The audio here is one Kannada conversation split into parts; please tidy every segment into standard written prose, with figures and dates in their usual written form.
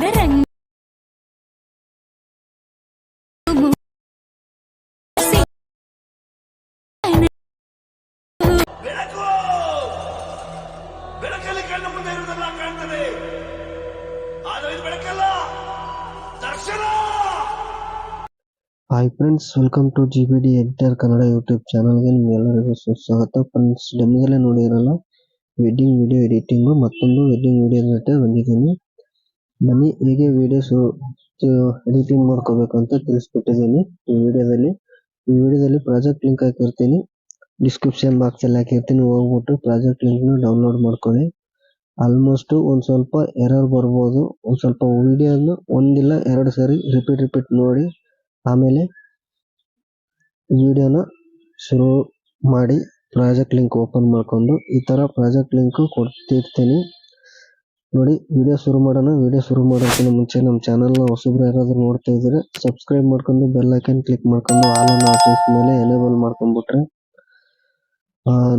Hi friends, welcome to GBD editor Kannada YouTube ಚಾನಲ್ಗೆ ನಿಮ್ಗೆಲ್ಲರಿಗೂ ಸುಸ್ವಾಗತ. ಫ್ರೆಂಡ್ಸ್, ಡೆಮೋದಲ್ಲೇ ನೋಡಿರಲ್ಲ ವೆಡ್ಡಿಂಗ್ ವಿಡಿಯೋ ಎಡಿಟಿಂಗು ಮತ್ತೊಂದು ವೆಡ್ಡಿಂಗ್ ವಿಡಿಯೋ ಜೊತೆ ಬಂದಿದ್ದೀನಿ. ಬನ್ನಿ ಹೇಗೆ ವಿಡಿಯೋಸ್ ಎಡಿಟಿಂಗ್ ಮಾಡ್ಕೋಬೇಕು ಅಂತ ತಿಳಿಸ್ಕೊಟ್ಟಿದ್ದೀನಿ ಈ ವಿಡಿಯೋದಲ್ಲಿ ಪ್ರಾಜೆಕ್ಟ್ ಲಿಂಕ್ ಹಾಕಿರ್ತೀನಿ, ಡಿಸ್ಕ್ರಿಪ್ಷನ್ ಬಾಕ್ಸ್ ಅಲ್ಲಿ ಹಾಕಿರ್ತೀನಿ. ಹೋಗ್ಬಿಟ್ಟು ಪ್ರಾಜೆಕ್ಟ್ ಲಿಂಕ್ ನ ಡೌನ್ಲೋಡ್ ಮಾಡ್ಕೊಳ್ಳಿ. ಆಲ್ಮೋಸ್ಟ್ ಒಂದ್ ಸ್ವಲ್ಪ ಎರರ್ ಬರ್ಬೋದು, ಒಂದ್ ಸ್ವಲ್ಪ ವಿಡಿಯೋನ ಒಂದಿಲ್ಲ ಎರಡು ಸರಿ ರಿಪೀಟ್ ನೋಡಿ ಆಮೇಲೆ ವಿಡಿಯೋನ ಶುರು ಮಾಡಿ ಪ್ರಾಜೆಕ್ಟ್ ಲಿಂಕ್ ಓಪನ್ ಮಾಡ್ಕೊಂಡು ಈ ತರ ಪ್ರಾಜೆಕ್ಟ್ ಲಿಂಕ್ ಕೊಡ್ತಿರ್ತೀನಿ ನೋಡಿ. ವಿಡಿಯೋ ಶುರು ಮಾಡೋಕ್ಕಿಂತ ಮುಂಚೆ ನಮ್ಮ ಚಾನಲ್ ನ ಹೊಸಬ್ರು ಯಾರಾದ್ರೂ ನೋಡ್ತಾ ಇದ್ರೆ ಸಬ್ಸ್ಕ್ರೈಬ್ ಮಾಡ್ಕೊಂಡು ಬೆಲ್ ಐಕನ್ ಕ್ಲಿಕ್ ಮಾಡ್ಕೊಂಡು ಆಲ್ ಅನ್ನು ಆಪ್ಷನ್ಸ್ ಮೇಲೆ ಎನೇಬಲ್ ಮಾಡ್ಕೊಂಡ್ಬಿಟ್ರೆ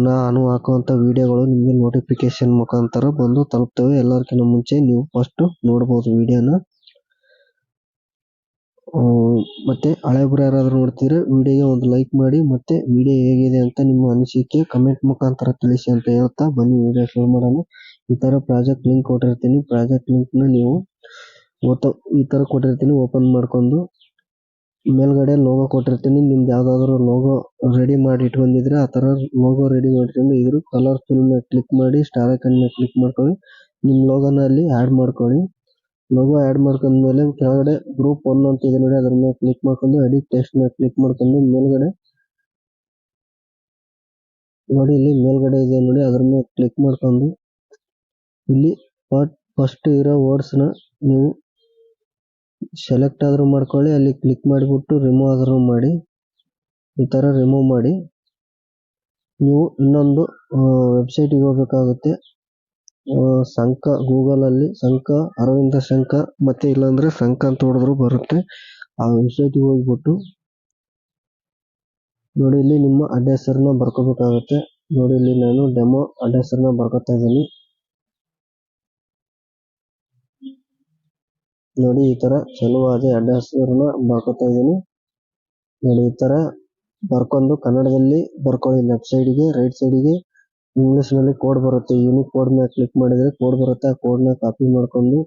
ನಾನು ಹಾಕುವಂತ ವಿಡಿಯೋಗಳು ನಿಮಗೆ ನೋಟಿಫಿಕೇಶನ್ ಮುಖಾಂತರ ಬಂದು ತಲುಪ್ತವೆ. ಎಲ್ಲರಿಗಿಂತ ಮುಂಚೆ ನೀವು ಫಸ್ಟ್ ನೋಡಬಹುದು ವಿಡಿಯೋನ. ಮತ್ತೆ ಹಳೆಬ್ರು ಯಾರಾದ್ರೂ ನೋಡ್ತಿದ್ರೆ ವಿಡಿಯೋಗೆ ಒಂದು ಲೈಕ್ ಮಾಡಿ, ಮತ್ತೆ ವಿಡಿಯೋ ಹೇಗಿದೆ ಅಂತ ನಿಮ್ಮ ಅನಿಸಿಕೆ ಕಮೆಂಟ್ ಮುಖಾಂತರ ತಿಳಿಸಿ ಅಂತ ಹೇಳ್ತಾ ಬನ್ನಿ ವಿಡಿಯೋ ಶುರು ಮಾಡೋಣ. ಈ ತರ ಪ್ರಾಜೆಕ್ಟ್ ಲಿಂಕ್ ಕೊಟ್ಟಿರ್ತೀನಿ, ಪ್ರಾಜೆಕ್ಟ್ ಲಿಂಕ್ ನ ನೀವು ಈ ತರ ಕೊಟ್ಟಿರ್ತೀನಿ ಓಪನ್ ಮಾಡ್ಕೊಂಡು ಮೇಲ್ಗಡೆ ಲೋಗೋ ಕೊಟ್ಟಿರ್ತೀನಿ. ನಿಮ್ದು ಯಾವ್ದಾದ್ರು ಲೋಗೋ ರೆಡಿ ಮಾಡಿ ಇಟ್ಕೊಂಡಿದ್ರೆ ಆ ತರ ಲೋಗೋ ರೆಡಿ ಮಾಡಿಕೊಂಡು ಇದ್ರ ಕಲರ್ ಫಿಲ್ ನ ಕ್ಲಿಕ್ ಮಾಡಿ ಸ್ಟಾರ್ ಐಕನ್ ನ ಕ್ಲಿಕ್ ಮಾಡ್ಕೊಳ್ಳಿ. ನಿಮ್ ಲೋಗೋನ ಅಲ್ಲಿ ಆಡ್ ಮಾಡ್ಕೊಳ್ಳಿ. ಲೋಗೋ ಆಡ್ ಮಾಡ್ಕೊಂಡ್ಮೇಲೆ ಕೆಳಗಡೆ ಗ್ರೂಪ್ 1 ಅಂತ ಇದೆ ನೋಡಿ, ಅದ್ರ ಮೇಲೆ ಕ್ಲಿಕ್ ಮಾಡ್ಕೊಂಡು ಎಡಿಟ್ ಟೆಕ್ಸ್ಟ್ ನ ಕ್ಲಿಕ್ ಮಾಡ್ಕೊಂಡು ಮೇಲ್ಗಡೆ ನೋಡಿ ಇಲ್ಲಿ ಮೇಲ್ಗಡೆ ಇದೆ ನೋಡಿ, ಅದ್ರ ಮೇಲೆ ಕ್ಲಿಕ್ ಮಾಡ್ಕೊಂಡು ಇಲ್ಲಿ ಫಸ್ಟ್ ಇರೋ ವರ್ಡ್ಸ್ ನ ನೀವು ಸೆಲೆಕ್ಟ್ ಆದ್ರೂ ಮಾಡ್ಕೊಳ್ಳಿ, ಅಲ್ಲಿ ಕ್ಲಿಕ್ ಮಾಡಿಬಿಟ್ಟು ರಿಮೂವ್ ಆದ್ರೂ ಮಾಡಿ. ಈ ತರ ರಿಮೂವ್ ಮಾಡಿ ನೀವು ಇನ್ನೊಂದು ವೆಬ್ಸೈಟ್ ಗೆ ಹೋಗ್ಬೇಕಾಗುತ್ತೆ. ಗೂಗಲ್ ಅಲ್ಲಿ ಸಂಕ ಅರವಿಂದ ಶಂಕ ಮತ್ತೆ ಇಲ್ಲಾಂದ್ರೆ ಸಂಕ ಅಂತ ಹೊಡೆದ್ರು ಬರುತ್ತೆ. ಆ ವೆಬ್ಸೈಟ್ ಗೆ ಹೋಗ್ಬಿಟ್ಟು ನೋಡಿ ಇಲ್ಲಿ ನಿಮ್ಮ ಅಡ್ಡ ಹೆಸರನ್ನ ಬರ್ಕೋಬೇಕಾಗುತ್ತೆ. ನೋಡಿ ಇಲ್ಲಿ ನಾನು ಡೆಮೋ ಅಡ್ಡ ಹೆಸರನ್ನ ಬರ್ಕೋತಾ ಇದ್ದೀನಿ ನೋಡಿ. ಈ ತರ ಚಲುವಾದ ಅಡ್ಡ ಹೆಸರನ್ನ ಬರ್ಕೋತಾ ಇದ್ದೀನಿ ನೋಡಿ. ಈ ತರ ಬರ್ಕೊಂಡು ಕನ್ನಡದಲ್ಲಿ ಬರ್ಕೊಳ್ಳಿ. ಲೆಫ್ಟ್ ಸೈಡ್ ಗೆ ರೈಟ್ ಸೈಡ್ ಗೆ ಇಂಗ್ಲಿಷ್ ನಲ್ಲಿ ಕೋಡ್ ಬರುತ್ತೆ. ಯೂನಿಕ್ ಕೋಡ್ ಮೇಲೆ ಕ್ಲಿಕ್ ಮಾಡಿದ್ರೆ ಕೋಡ್ ಬರುತ್ತೆ. ಆ ಕೋಡ್ ನ ಕಾಪಿ ಮಾಡ್ಕೊಂಡು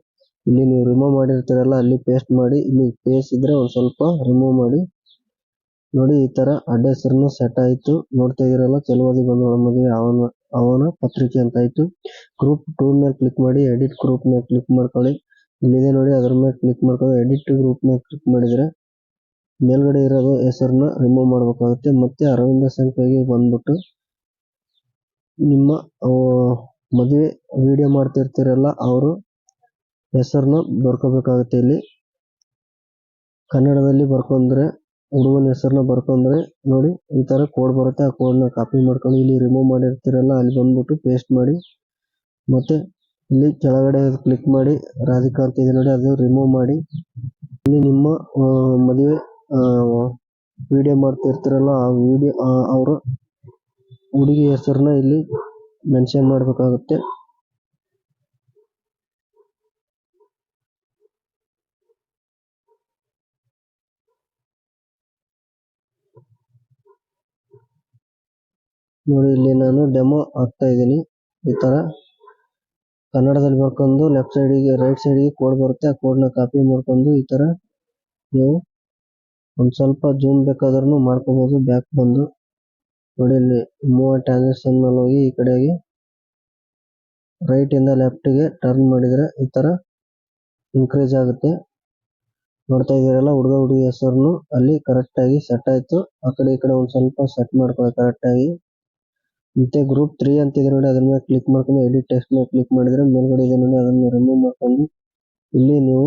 ಇಲ್ಲಿ ನೀವು ರಿಮೂವ್ ಮಾಡಿರ್ತೀರಲ್ಲ ಅಲ್ಲಿ ಪೇಸ್ಟ್ ಮಾಡಿ. ಇಲ್ಲಿ ಪೇಸ್ಟ್ ಇದ್ರೆ ಒಂದ್ ಸ್ವಲ್ಪ ರಿಮೂವ್ ಮಾಡಿ ನೋಡಿ. ಈ ತರ ಅಡ್ಡ ಹೆಸರನ್ನು ಸೆಟ್ ಆಯ್ತು. ನೋಡ್ತಾ ಇದೀರಲ್ಲ, ಚೆಲುವಾದಿ ಬಂಧುಗಳ ಮದುವೆ ಅವನ ಪತ್ರಿಕೆ ಅಂತ ಆಯ್ತು. ಗ್ರೂಪ್ 2 ಮೇಲೆ ಕ್ಲಿಕ್ ಮಾಡಿ ಎಡಿಟ್ ಗ್ರೂಪ್ ಮೇಲೆ ಕ್ಲಿಕ್ ಮಾಡ್ಕೊಳ್ಳಿ. ಇಲ್ಲಿದೆ ನೋಡಿ, ಅದ್ರ ಮೇಲೆ ಕ್ಲಿಕ್ ಮಾಡ್ಕೊಂಡು ಎಡಿಟ್ ಗ್ರೂಪ್ ಮೇಲೆ ಕ್ಲಿಕ್ ಮಾಡಿದ್ರೆ ಮೇಲ್ಗಡೆ ಇರೋದು ಹೆಸರನ್ನ ರಿಮೂವ್ ಮಾಡ್ಬೇಕಾಗುತ್ತೆ. ಮತ್ತೆ ಅರವಿಂದ ಸಂಖ್ಯೆಗೆ ಬಂದ್ಬಿಟ್ಟು ನಿಮ್ಮ ಮದುವೆ ವಿಡಿಯೋ ಮಾಡ್ತಿರ್ತೀರಲ್ಲ ಅವರು ಹೆಸರನ್ನ ಬರ್ಕೋಬೇಕಾಗುತ್ತೆ. ಇಲ್ಲಿ ಕನ್ನಡದಲ್ಲಿ ಬರ್ಕೊಂಡ್ರೆ ಹುಡುಗನ ಹೆಸರನ್ನ ಬರ್ಕೊಂಡ್ರೆ ನೋಡಿ ಈ ತರ ಕೋಡ್ ಬರುತ್ತೆ. ಆ ಕೋಡ್ ನ ಕಾಪಿ ಮಾಡ್ಕೊಂಡು ಇಲ್ಲಿ ರಿಮೂವ್ ಮಾಡಿರ್ತೀರಲ್ಲ ಅಲ್ಲಿ ಬಂದ್ಬಿಟ್ಟು ಪೇಸ್ಟ್ ಮಾಡಿ. ಮತ್ತೆ ಇಲ್ಲಿ ಕೆಳಗಡೆ ಕ್ಲಿಕ್ ಮಾಡಿ ರಾಧಿಕಾ ಅಂತ ಇದೆ ನೋಡಿ, ಅದು ರಿಮೂವ್ ಮಾಡಿ. ಇಲ್ಲಿ ನಿಮ್ಮ ಮದುವೆ ವಿಡಿಯೋ ಮಾಡ್ತಿರ್ತೀರಲ್ಲ ಆ ವಿಡಿಯೋ ಅವರು ಹುಡುಗಿ ಹೆಸರನ್ನ ಇಲ್ಲಿ ಮೆನ್ಷನ್ ಮಾಡ್ಬೇಕಾಗುತ್ತೆ. ನೋಡಿ ಇಲ್ಲಿ ನಾನು ಡೆಮೋ ಹಾಕ್ತಾ ಇದ್ದೀನಿ. ಈ ತರ ಕನ್ನಡದಲ್ಲಿ ಬರ್ಕೊಂಡು ಲೆಫ್ಟ್ ಸೈಡ್ ಗೆ ರೈಟ್ ಸೈಡ್ ಗೆ ಕೋಡ್ ಬರುತ್ತೆ. ಆ ಕೋಡ್ ನ ಕಾಪಿ ಮಾಡ್ಕೊಂಡು ಈ ತರ ನೀವು ಒಂದ್ ಸ್ವಲ್ಪ ಜೂಮ್ ಬೇಕಾದ್ರೂ ಮಾಡ್ಕೋಬಹುದು. ಬ್ಯಾಕ್ ಬಂದು ನೋಡಿ ಇಲ್ಲಿ ಮೂವ್ ಟ್ರಾನ್ಸಾಕ್ಷನ್ ಮೇಲೆ ಹೋಗಿ ಈ ಕಡೆಗೆ ರೈಟ್ ಇಂದ ಲೆಫ್ಟ್ ಗೆ ಟರ್ನ್ ಮಾಡಿದ್ರೆ ಈ ತರ ಇನ್ಕ್ರೀಸ್ ಆಗುತ್ತೆ. ನೋಡ್ತಾ ಇದೀರಲ್ಲ, ಹುಡುಗ ಹುಡುಗಿ ಹೆಸರನ್ನು ಅಲ್ಲಿ ಕರೆಕ್ಟ್ ಆಗಿ ಸೆಟ್ ಆಯ್ತು. ಆ ಕಡೆ ಈ ಕಡೆ ಒಂದ್ ಸ್ವಲ್ಪ ಸೆಟ್ ಮಾಡ್ಕೊಳ್ಳಿ ಕರೆಕ್ಟ್ ಆಗಿ. ಮತ್ತೆ ಗ್ರೂಪ್ 3 ಅಂತ ಇದೆ ನೋಡಿ, ಅದ್ರ ಮೇಲೆ ಕ್ಲಿಕ್ ಮಾಡ್ಕೊಂಡು ಎಡಿಟ್ ಟೆಕ್ಸ್ಟ್ ಮೇಲೆ ಕ್ಲಿಕ್ ಮಾಡಿದ್ರೆ ಮೇಲ್ಗಡೆ ಇದೆ ನೋಡಿ, ಅದನ್ನ ರಿಮೂವ್ ಮಾಡ್ಕೊಂಡು ಇಲ್ಲಿ ನೀವು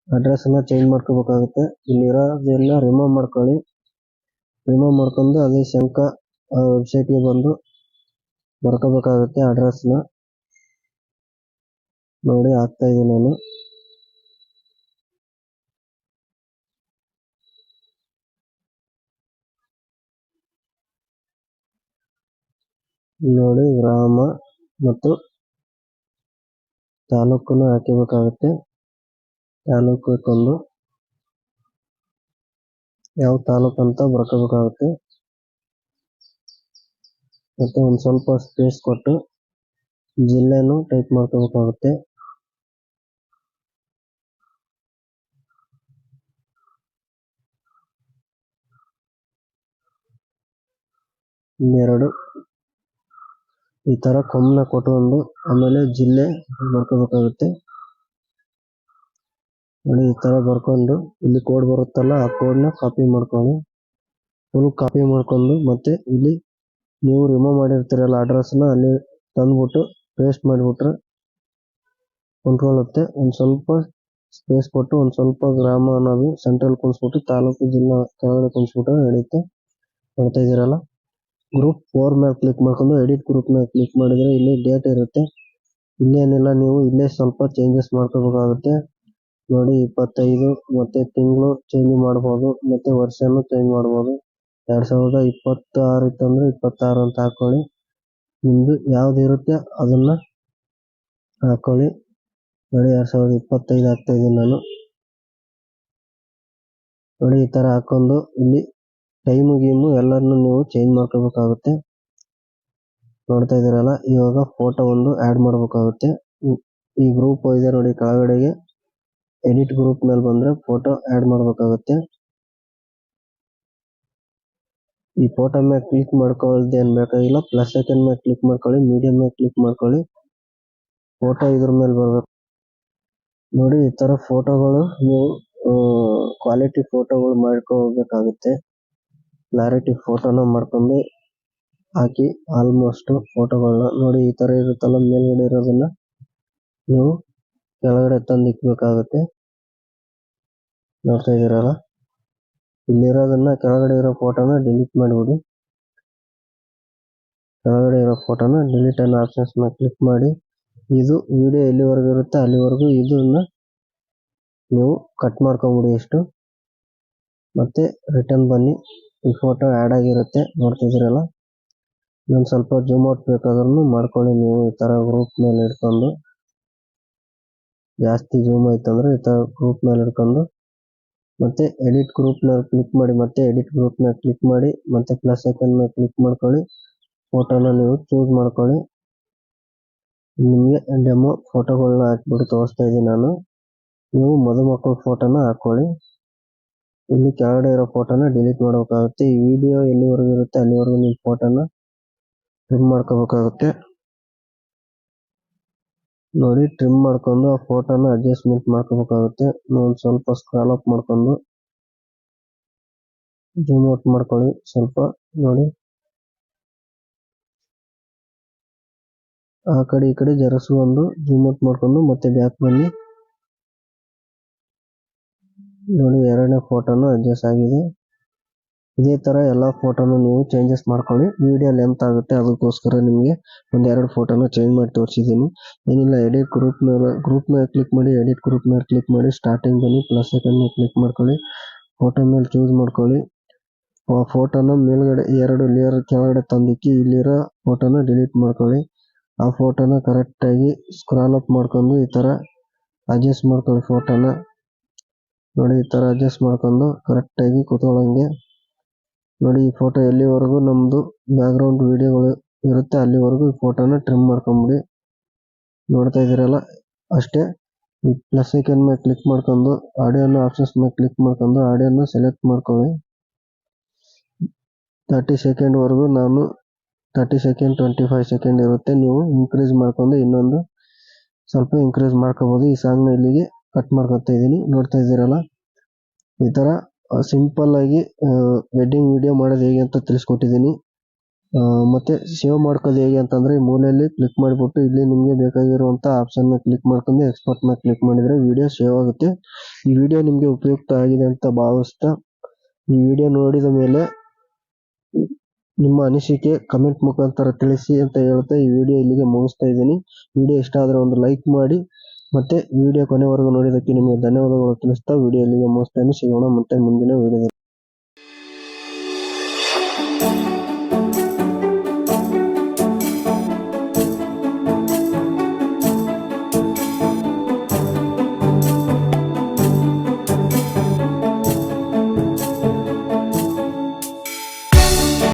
ಅಡ್ರೆಸ್ ಅನ್ನ ಚೇಂಜ್ ಮಾಡ್ಕೋಬೇಕಾಗುತ್ತೆ. ಇಲ್ಲಿ ಇರೋದೆಲ್ಲ ರಿಮೂವ್ ಮಾಡ್ಕೊಳ್ಳಿ. ರಿಮೂವ್ ಮಾಡ್ಕೊಂಡು ಅದೇ ಶಂಕ ವೆಬ್ಸೈಟ್ ಗೆ ಬಂದು ಬರ್ಕೋಬೇಕಾಗುತ್ತೆ ಅಡ್ರೆಸ್ ನ ನೋಡಿ. ಹಾಕ್ತಾ ಇದೀನಿ ನಾನು. ನೋಡಿ ಗ್ರಾಮ ಮತ್ತು ತಾಲೂಕನ್ನು ಹಾಕಬೇಕಾಗುತ್ತೆ. ತಾಲೂಕಕ್ಕೊಂದು ಯಾವ ತಾಲೂಕು ಅಂತ ಬರ್ಕೋಬೇಕಾಗುತ್ತೆ. ಮತ್ತೆ ಒಂದು ಸ್ವಲ್ಪ ಸ್ಪೇಸ್ ಕೊಟ್ಟು ಜಿಲ್ಲೆನೂ ಟೈಪ್ ಮಾಡ್ಕೋಬೇಕಾಗುತ್ತೆ. ಇನ್ನೆರಡು ಈ ತರ ಕೊಮ್ಮೆ ಕೊಟ್ಕೊಂಡು ಆಮೇಲೆ ಜಿಲ್ಲೆ ಬರ್ಕೋಬೇಕಾಗುತ್ತೆ. ನೋಡಿ ಈ ತರ ಬರ್ಕೊಂಡು ಇಲ್ಲಿ ಕೋಡ್ ಬರುತ್ತಲ್ಲ ಆ ಕೋಡ್ನ ಕಾಪಿ ಮಾಡ್ಕೊಂಡು ಫುಲ್ ಕಾಪಿ ಮಾಡ್ಕೊಂಡು ಮತ್ತೆ ಇಲ್ಲಿ ನೀವು ರಿಮೂವ್ ಮಾಡಿರ್ತೀರಲ್ಲ ಅಡ್ರೆಸ್ನ ಅಲ್ಲಿ ತಂದ್ಬಿಟ್ಟು ಪೇಸ್ಟ್ ಮಾಡಿಬಿಟ್ರೆ ಕುಂತ್ಕೊಳ್ಳುತ್ತೆ. ಒಂದು ಸ್ವಲ್ಪ ಸ್ಪೇಸ್ ಕೊಟ್ಟು ಒಂದು ಸ್ವಲ್ಪ ಗ್ರಾಮ ಅನ್ನೋದು ಸೆಂಟ್ರಲ್ ಕುಣಿಸ್ಬಿಟ್ಟು ತಾಲೂಕು ಜಿಲ್ಲಾ ಕೆಳಗಡೆ ಕುಣಿಸ್ಬಿಟ್ರೆ ನಡೆಯುತ್ತೆ. ನೋಡ್ತಾ ಇದ್ದೀರಲ್ಲ, ಗ್ರೂಪ್ 4 ಮೇಲೆ ಕ್ಲಿಕ್ ಮಾಡ್ಕೊಂಡು ಎಡಿಟ್ ಗ್ರೂಪ್ ಮೇಲೆ ಕ್ಲಿಕ್ ಮಾಡಿದ್ರೆ ಇಲ್ಲಿ ಡೇಟ್ ಇರುತ್ತೆ. ಇಲ್ಲೇನಿಲ್ಲ, ನೀವು ಇಲ್ಲೇ ಸ್ವಲ್ಪ ಚೇಂಜಸ್ ಮಾಡ್ಕೋಬೇಕಾಗುತ್ತೆ. ನೋಡಿ 25 ಮತ್ತೆ ತಿಂಗಳು ಚೇಂಜ್ ಮಾಡ್ಬೋದು, ಮತ್ತೆ ವರ್ಷನೂ ಚೇಂಜ್ ಮಾಡ್ಬೋದು. 2026 ಇತ್ತಂದ್ರೆ 26 ಅಂತ ಹಾಕೊಳ್ಳಿ. ನಿಮ್ದು ಯಾವ್ದು ಇರುತ್ತೆ ಅದನ್ನ ಹಾಕೊಳ್ಳಿ. ನೋಡಿ 2025 ಹಾಕ್ತಾ ಇದೀನಿ ನಾನು. ನೋಡಿ ಈ ತರ ಹಾಕೊಂಡು ಇಲ್ಲಿ ಟೈಮು ಗೀಮು ಎಲ್ಲರನ್ನು ನೀವು ಚೇಂಜ್ ಮಾಡ್ಕೋಬೇಕಾಗುತ್ತೆ. ನೋಡ್ತಾ ಇದೀರಲ್ಲ, ಇವಾಗ ಫೋಟೋ ಒಂದು ಆಡ್ ಮಾಡ್ಬೇಕಾಗುತ್ತೆ. ಈ ಗ್ರೂಪ್ ಇದೆ ನೋಡಿ ಕೆಳಗಡೆಗೆ ಎಡಿಟ್ ಗ್ರೂಪ್ ಮೇಲೆ ಬಂದ್ರೆ ಫೋಟೋ ಆಡ್ ಮಾಡ್ಬೇಕಾಗುತ್ತೆ. ಈ ಫೋಟೋ ಮೇಲೆ ಕ್ಲಿಕ್ ಮಾಡ್ಕೊಳ್ಳೋದು ಏನ್ ಬೇಕಾಗಿಲ್ಲ, ಪ್ಲಸ್ ಐಕನ್ ಮೇಲೆ ಕ್ಲಿಕ್ ಮಾಡ್ಕೊಳ್ಳಿ, ಮೀಡಿಯಂ ಮೇಲೆ ಕ್ಲಿಕ್ ಮಾಡ್ಕೊಳ್ಳಿ, ಫೋಟೋ ಇದ್ರ ಮೇಲೆ ಬರ್ಬೇಕು. ನೋಡಿ ಈ ತರ ಫೋಟೋಗಳು ನೀವು ಕ್ವಾಲಿಟಿ ಫೋಟೋಗಳು ಮಾಡ್ಕೋಬೇಕಾಗುತ್ತೆ. ಕ್ಲಾರಿಟಿ ಫೋಟೋನ ಮಾಡ್ಕೊಂಡು ಹಾಕಿ ಆಲ್ಮೋಸ್ಟ್ ಫೋಟೋಗಳನ್ನ ನೋಡಿ ಈ ತರ ಇರುತ್ತಲ್ಲ, ಮೇಲ್ಗಡೆ ಇರೋದನ್ನ ನೀವು ಕೆಳಗಡೆ ತಂದು ಇಕ್ಬೇಕಾಗುತ್ತೆ. ನೋಡ್ತಾ ಇದೀರಲ್ಲ, ಇಲ್ಲಿರೋದನ್ನ ಕೆಳಗಡೆ ಇರೋ ಫೋಟೋನ ಡಿಲೀಟ್ ಮಾಡಿಬಿಡಿ. ಕೆಳಗಡೆ ಇರೋ ಫೋಟೋನ ಡಿಲೀಟ್ ಅನ್ನೋ ಆಪ್ಷನ್ಸ್ ಮೇಲೆ ಕ್ಲಿಕ್ ಮಾಡಿ, ಇದು ವಿಡಿಯೋ ಎಲ್ಲಿವರೆಗೂ ಇರುತ್ತೆ ಅಲ್ಲಿವರೆಗೂ ಇದನ್ನ ನೀವು ಕಟ್ ಮಾಡ್ಕೊಂಬಿಡಿ ಇಷ್ಟು. ಮತ್ತೆ ರಿಟರ್ನ್ ಬನ್ನಿ, ಈ ಫೋಟೋ ಆಡ್ ಆಗಿರುತ್ತೆ ನೋಡ್ತಿದ್ದೀರಲ್ಲ. ಇನ್ನೊಂದು ಸ್ವಲ್ಪ ಜೂಮ್ ಔಟ್ ಬೇಕಾದ್ರೂ ಮಾಡ್ಕೊಳ್ಳಿ ನೀವು. ಈ ತರ ಗ್ರೂಪ್ ಮೇಲೆ ಇಟ್ಕೊಂಡು ಜಾಸ್ತಿ ಜೂಮ್ ಆಯ್ತಂದ್ರೆ ಈ ತರ ಗ್ರೂಪ್ ಮೇಲೆ ಇಟ್ಕೊಂಡು ಮತ್ತೆ ಎಡಿಟ್ ಗ್ರೂಪ್ ಮೇಲೆ ಕ್ಲಿಕ್ ಮಾಡಿ, ಮತ್ತೆ ಎಡಿಟ್ ಗ್ರೂಪ್ ಮೇಲೆ ಕ್ಲಿಕ್ ಮಾಡಿ, ಮತ್ತೆ ಪ್ಲಸ್ ಐಕನ್ ಮೇಲೆ ಕ್ಲಿಕ್ ಮಾಡ್ಕೊಳ್ಳಿ, ಫೋಟೋನ ನೀವು ಚೂಸ್ ಮಾಡ್ಕೊಳ್ಳಿ. ನಿಮಗೆ ಡೆಮೋ ಫೋಟೋಗಳನ್ನ ಹಾಕ್ಬಿಟ್ಟು ತೋರಿಸ್ತಾ ಇದ್ದೀನಿ ನಾನು. ನೀವು ಮದುಮಕ್ಕಳ ಫೋಟೋನ ಹಾಕೊಳ್ಳಿ. ಇಲ್ಲಿ ಕೆಳಗಡೆ ಇರೋ ಫೋಟೋನ ಡಿಲೀಟ್ ಮಾಡಬೇಕಾಗುತ್ತೆ. ಈ ವಿಡಿಯೋ ಎಲ್ಲಿವರೆಗೂ ಇರುತ್ತೆ ಅಲ್ಲಿವರೆಗೂ ನಿಮ್ಮ ಫೋಟೋನ ಟ್ರಿಮ್ ಮಾಡ್ಕೋಬೇಕಾಗುತ್ತೆ. ನೋಡಿ ಟ್ರಿಮ್ ಮಾಡ್ಕೊಂಡು ಆ ಫೋಟೋನ ಅಡ್ಜಸ್ಟ್ಮೆಂಟ್ ಮಾಡ್ಕೋಬೇಕಾಗುತ್ತೆ. ಒಂದು ಸ್ವಲ್ಪ ಸ್ಕ್ರಾಲ್ ಅಪ್ ಮಾಡ್ಕೊಂಡು ಜೂಮ್ ಔಟ್ ಮಾಡ್ಕೊಳ್ಳಿ ಸ್ವಲ್ಪ. ನೋಡಿ ಆ ಕಡೆ ಈ ಕಡೆ ಜರಸ್ಕೊಂಡು ಜೂಮ್ ಔಟ್ ಮಾಡ್ಕೊಂಡು ಮತ್ತೆ ಬ್ಯಾಕ್ ಬನ್ನಿ. ನೋಡಿ ಎರಡನೇ ಫೋಟೋನು ಅಡ್ಜಸ್ಟ್ ಆಗಿದೆ. ಇದೇ ತರ ಎಲ್ಲಾ ಫೋಟೋನು ನೀವು ಚೇಂಜಸ್ ಮಾಡ್ಕೊಳ್ಳಿ. ವಿಡಿಯೋ ಲೆಂತ್ ಆಗುತ್ತೆ, ಅದಕ್ಕೋಸ್ಕರ ನಿಮಗೆ ಒಂದೆರಡು ಫೋಟೋನ ಚೇಂಜ್ ಮಾಡಿ ತೋರಿಸಿದ್ದೀನಿ. ಏನಿಲ್ಲ, ಎಡಿಟ್ ಗ್ರೂಪ್ ಮೇಲೆ ಕ್ಲಿಕ್ ಮಾಡಿ, ಎಡಿಟ್ ಗ್ರೂಪ್ ಮೇಲೆ ಕ್ಲಿಕ್ ಮಾಡಿ, ಸ್ಟಾರ್ಟಿಂಗ್ ಬನ್ನಿ, ಪ್ಲಸ್ ಐಕನ್ ಮೇಲೆ ಕ್ಲಿಕ್ ಮಾಡ್ಕೊಳ್ಳಿ, ಫೋಟೋ ಮೇಲೆ ಚೂಸ್ ಮಾಡ್ಕೊಳ್ಳಿ. ಆ ಫೋಟೋನ ಮೇಲ್ಗಡೆ 2 ಲೇಯರ್ ಕೆಳಗಡೆ ತಂದಿಕ್ಕಿ ಇಲ್ಲಿರೋ ಫೋಟೋನ ಡಿಲೀಟ್ ಮಾಡ್ಕೊಳ್ಳಿ. ಆ ಫೋಟೋನ ಕರೆಕ್ಟ್ ಆಗಿ ಸ್ಕ್ರಾಲ್ ಅಪ್ ಮಾಡ್ಕೊಂಡು ಈ ತರ ಅಡ್ಜಸ್ಟ್ ಮಾಡ್ಕೊಳ್ಳಿ ಫೋಟೋನ. ನೋಡಿ ಈ ತರ ಅಡ್ಜಸ್ಟ್ ಮಾಡ್ಕೊಂಡು ಕರೆಕ್ಟ್ ಆಗಿ ಕೂತ್ಕೊಳ್ಳಂಗೆ. ನೋಡಿ ಈ ಫೋಟೋ ಎಲ್ಲಿವರೆಗೂ ನಮ್ದು ಬ್ಯಾಕ್ ಗ್ರೌಂಡ್ ವಿಡಿಯೋಗಳು ಇರುತ್ತೆ ಅಲ್ಲಿವರೆಗೂ ಈ ಫೋಟೋನ ಟ್ರಿಮ್ ಮಾಡ್ಕೊಂಬಿಡಿ. ನೋಡ್ತಾ ಇದೀರಲ್ಲ, ಅಷ್ಟೇ. ಈ ಪ್ಲಸ್ ಐಕನ್ ಮೇಲೆ ಕ್ಲಿಕ್ ಮಾಡ್ಕೊಂಡು ಆಡಿಯೋನ ಆಪ್ಷನ್ಸ್ ಮೇಲೆ ಕ್ಲಿಕ್ ಮಾಡ್ಕೊಂಡು ಆಡಿಯೋನ ಸೆಲೆಕ್ಟ್ ಮಾಡ್ಕೊಳ್ಳಿ. 30 ಸೆಕೆಂಡ್ ವರೆಗೂ ನಾನು 30 ಸೆಕೆಂಡ್ 25 ಸೆಕೆಂಡ್ ಇರುತ್ತೆ. ನೀವು ಇನ್ಕ್ರೀಸ್ ಮಾಡ್ಕೊಂಡು ಇನ್ನೊಂದು ಸ್ವಲ್ಪ ಇನ್ಕ್ರೀಸ್ ಮಾಡ್ಕೋಬಹುದು. ಈ ಸಾಂಗ್ನ ಇಲ್ಲಿಗೆ ಕಟ್ ಮಾಡ್ಕೊತಾ ಇದೀನಿ. ನೋಡ್ತಾ ಇದ್ದೀರಲ್ಲ, ಈ ತರ ಸಿಂಪಲ್ ಆಗಿ ವೆಡ್ಡಿಂಗ್ ವಿಡಿಯೋ ಮಾಡೋದು ಹೇಗೆ ಅಂತ ತಿಳಿಸ್ಕೊಟ್ಟಿದ್ದೀನಿ. ಮತ್ತೆ ಸೇವ್ ಮಾಡ್ಕೋದು ಹೇಗೆ ಅಂತಂದ್ರೆ ಈ ಮೂಲೆಯಲ್ಲಿ ಕ್ಲಿಕ್ ಮಾಡಿಬಿಟ್ಟು ಇಲ್ಲಿ ನಿಮಗೆ ಬೇಕಾಗಿರುವಂತ ಆಪ್ಷನ್ ನ ಕ್ಲಿಕ್ ಮಾಡ್ಕೊಂಡು ಎಕ್ಸ್ಪೋರ್ಟ್ ನ ಕ್ಲಿಕ್ ಮಾಡಿದ್ರೆ ವಿಡಿಯೋ ಸೇವ್ ಆಗುತ್ತೆ. ಈ ವಿಡಿಯೋ ನಿಮ್ಗೆ ಉಪಯುಕ್ತ ಆಗಿದೆ ಅಂತ ಭಾವಿಸ್ತಾ ಈ ವಿಡಿಯೋ ನೋಡಿದ ಮೇಲೆ ನಿಮ್ಮ ಅನಿಸಿಕೆ ಕಮೆಂಟ್ ಮುಖಾಂತರ ತಿಳಿಸಿ ಅಂತ ಹೇಳ್ತಾ ಈ ವಿಡಿಯೋ ಇಲ್ಲಿಗೆ ಮುಗಿಸ್ತಾ ಇದ್ದೀನಿ. ವಿಡಿಯೋ ಇಷ್ಟ ಆದ್ರೆ ಒಂದು ಲೈಕ್ ಮಾಡಿ, ಮತ್ತೆ ವಿಡಿಯೋ ಕೊನೆವರೆಗೂ ನೋಡಿದ್ದಕ್ಕೆ ನಿಮಗೆ ಧನ್ಯವಾದಗಳು ತಿಳಿಸ್ತಾ ವಿಡಿಯೋ ಇಲ್ಲಿಗೆ ಮುಗಿಸ್ತಾ ಇದ್ದೀನಿ. ಸಿಗೋಣ ಮತ್ತೆ ಮುಂದಿನ ವಿಡಿಯೋದಲ್ಲಿ.